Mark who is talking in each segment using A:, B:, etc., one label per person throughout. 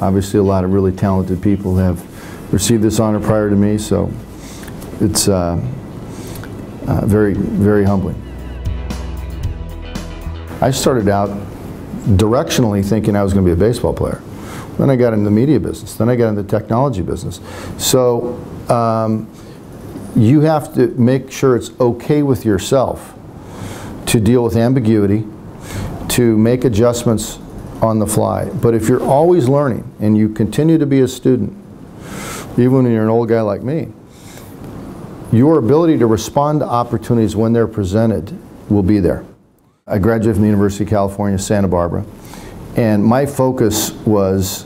A: Obviously, a lot of really talented people have received this honor prior to me, so it's very, very humbling. I started out directionally thinking I was going to be a baseball player. Then I got into the media business. Then I got into the technology business. So you have to make sure it's okay with yourself to deal with ambiguity, to make adjustments on the fly. But if you're always learning and you continue to be a student, even when you're an old guy like me, your ability to respond to opportunities when they're presented will be there. I graduated from the University of California, Santa Barbara, and my focus was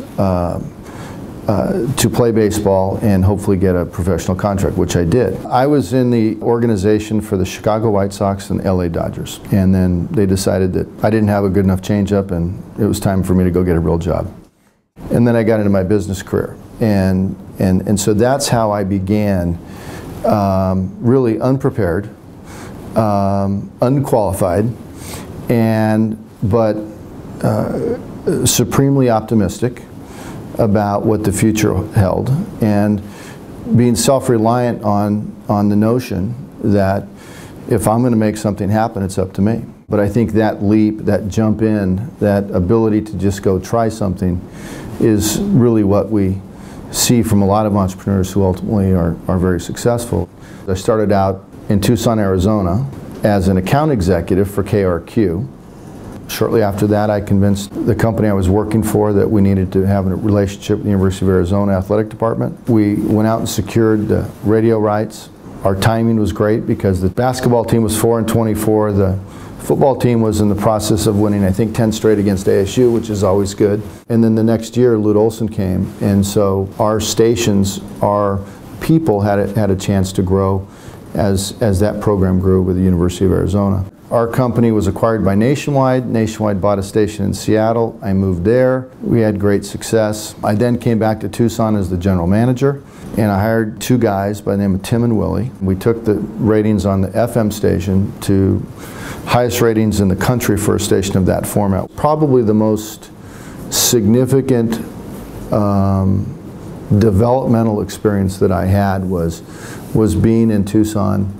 A: to play baseball and hopefully get a professional contract, which I did. I was in the organization for the Chicago White Sox and LA Dodgers, and then they decided that I didn't have a good enough changeup and it was time for me to go get a real job. And then I got into my business career, and so that's how I began, really unprepared, unqualified, but supremely optimistic about what the future held, and being self-reliant on the notion that if I'm going to make something happen, it's up to me. But I think that leap, that jump in, that ability to just go try something is really what we see from a lot of entrepreneurs who ultimately are very successful. I started out in Tucson, Arizona as an account executive for KRQ. Shortly after that, I convinced the company I was working for that we needed to have a relationship with the University of Arizona Athletic Department. We went out and secured the radio rights. Our timing was great because the basketball team was 4-24. The football team was in the process of winning, I think, 10 straight against ASU, which is always good. And then the next year, Lute Olson came, and so our stations, our people had a chance to grow as that program grew with the University of Arizona. Our company was acquired by Nationwide. Nationwide bought a station in Seattle. I moved there. We had great success. I then came back to Tucson as the general manager, and I hired two guys by the name of Tim and Willie. We took the ratings on the FM station to highest ratings in the country for a station of that format. Probably the most significant developmental experience that I had was being in Tucson,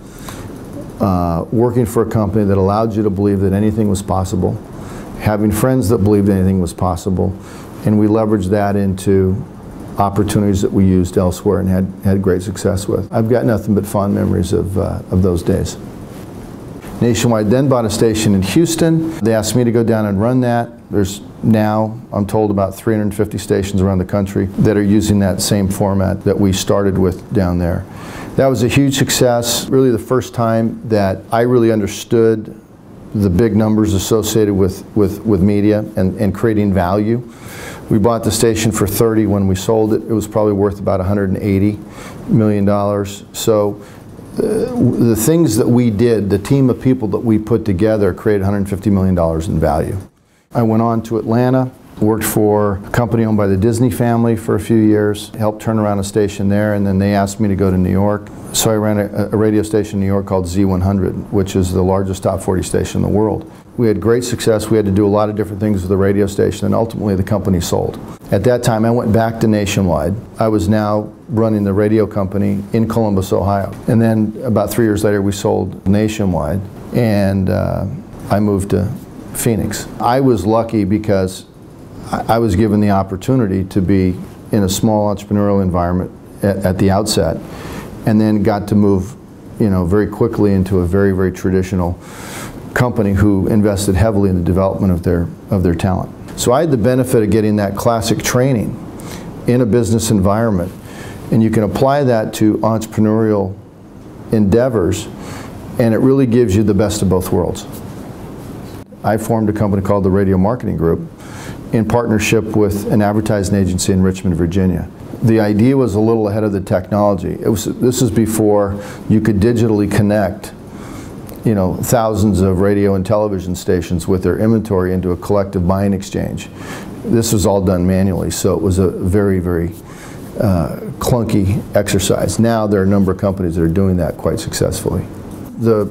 A: working for a company that allowed you to believe that anything was possible, having friends that believed anything was possible, and we leveraged that into opportunities that we used elsewhere and had great success with. I've got nothing but fond memories of those days. Nationwide then bought a station in Houston. They asked me to go down and run that. There's now, I'm told, about 350 stations around the country that are using that same format that we started with down there. That was a huge success, really the first time that I really understood the big numbers associated with media and creating value. We bought the station for 30. When we sold it, it was probably worth about $180 million. So the things that we did, the team of people that we put together, created $150 million in value. I went on to Atlanta, worked for a company owned by the Disney family for a few years, helped turn around a station there, and then they asked me to go to New York. So I ran a radio station in New York called Z100, which is the largest top 40 station in the world. We had great success. We had to do a lot of different things with the radio station, and ultimately the company sold. At that time, I went back to Nationwide. I was now running the radio company in Columbus, Ohio. And then about 3 years later, we sold Nationwide, and I moved to Phoenix. I was lucky because I was given the opportunity to be in a small entrepreneurial environment at the outset, and then got to move, very quickly into a very, very traditional company who invested heavily in the development of their talent. So I had the benefit of getting that classic training in a business environment, and you can apply that to entrepreneurial endeavors, and it really gives you the best of both worlds. I formed a company called the Radio Marketing Group in partnership with an advertising agency in Richmond, Virginia. The idea was a little ahead of the technology. This is before you could digitally connect thousands of radio and television stations with their inventory into a collective buying exchange. This was all done manually, so it was a very, very clunky exercise. Now there are a number of companies that are doing that quite successfully. The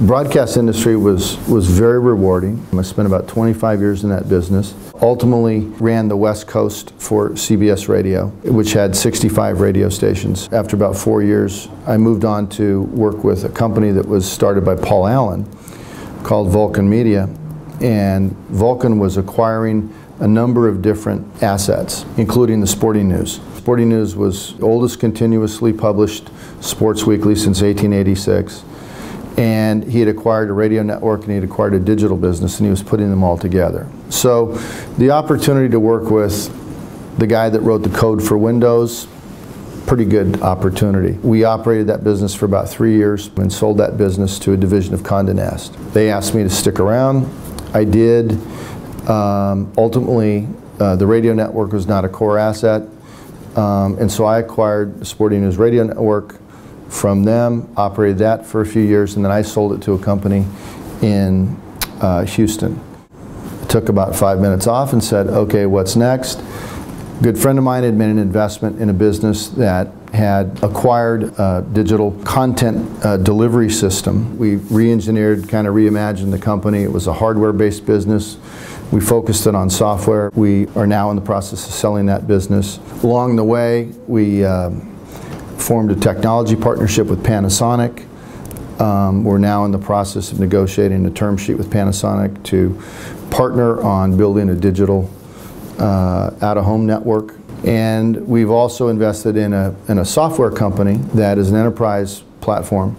A: broadcast industry was very rewarding. I spent about 25 years in that business. Ultimately ran the West Coast for CBS Radio, which had 65 radio stations. After about 4 years, I moved on to work with a company that was started by Paul Allen called Vulcan Media. And Vulcan was acquiring a number of different assets, including the Sporting News. Sporting News was the oldest continuously published sports weekly since 1886. And he had acquired a radio network and he had acquired a digital business, and he was putting them all together. So the opportunity to work with the guy that wrote the code for Windows, pretty good opportunity. We operated that business for about 3 years and sold that business to a division of Condé Nast. They asked me to stick around. I did. Ultimately, the radio network was not a core asset, and so I acquired the Sporting News radio network from them, operated that for a few years, and then I sold it to a company in Houston. I took about 5 minutes off and said, okay, what's next? A good friend of mine had made an investment in a business that had acquired a digital content delivery system. We re-engineered, kind of reimagined the company. It was a hardware-based business. We focused it on software. We are now in the process of selling that business. Along the way, we formed a technology partnership with Panasonic. We're now in the process of negotiating a term sheet with Panasonic to partner on building a digital out-of-home network. And we've also invested in a software company that is an enterprise platform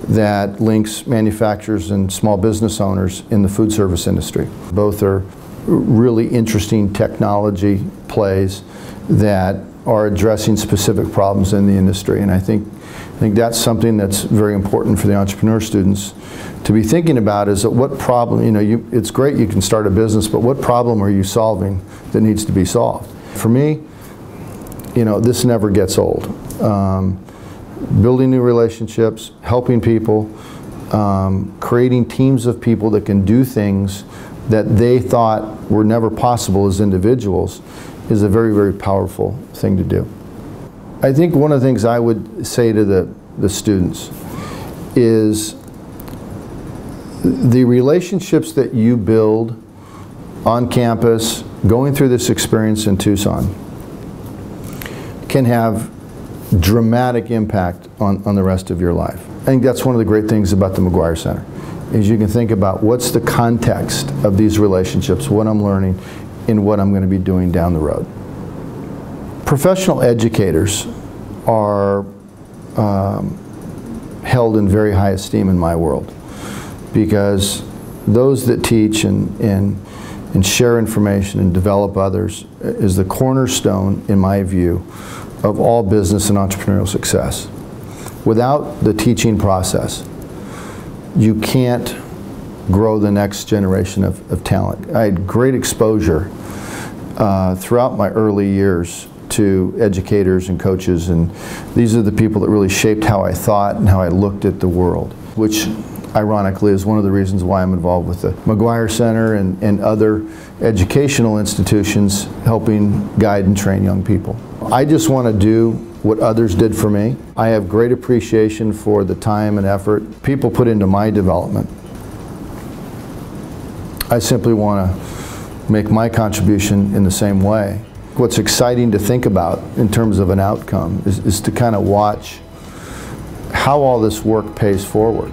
A: that links manufacturers and small business owners in the food service industry. Both are really interesting technology plays that are addressing specific problems in the industry. And I think that's something that's very important for the entrepreneur students to be thinking about, is that what problem, it's great you can start a business, but what problem are you solving that needs to be solved? For me, this never gets old. Building new relationships, helping people, creating teams of people that can do things that they thought were never possible as individuals is a very, very powerful thing to do. I think one of the things I would say to the students is the relationships that you build on campus, going through this experience in Tucson, can have dramatic impact on the rest of your life. I think that's one of the great things about the McGuire Center, is you can think about what's the context of these relationships, what I'm learning, and what I'm going to be doing down the road. Professional educators are held in very high esteem in my world, because those that teach and share information and develop others is the cornerstone, in my view, of all business and entrepreneurial success. Without the teaching process, you can't grow the next generation of talent. I had great exposure throughout my early years to educators and coaches, and these are the people that really shaped how I thought and how I looked at the world, which ironically is one of the reasons why I'm involved with the McGuire Center and other educational institutions helping guide and train young people. I just want to do what others did for me. I have great appreciation for the time and effort people put into my development. I simply want to make my contribution in the same way. What's exciting to think about in terms of an outcome is to kind of watch how all this work pays forward.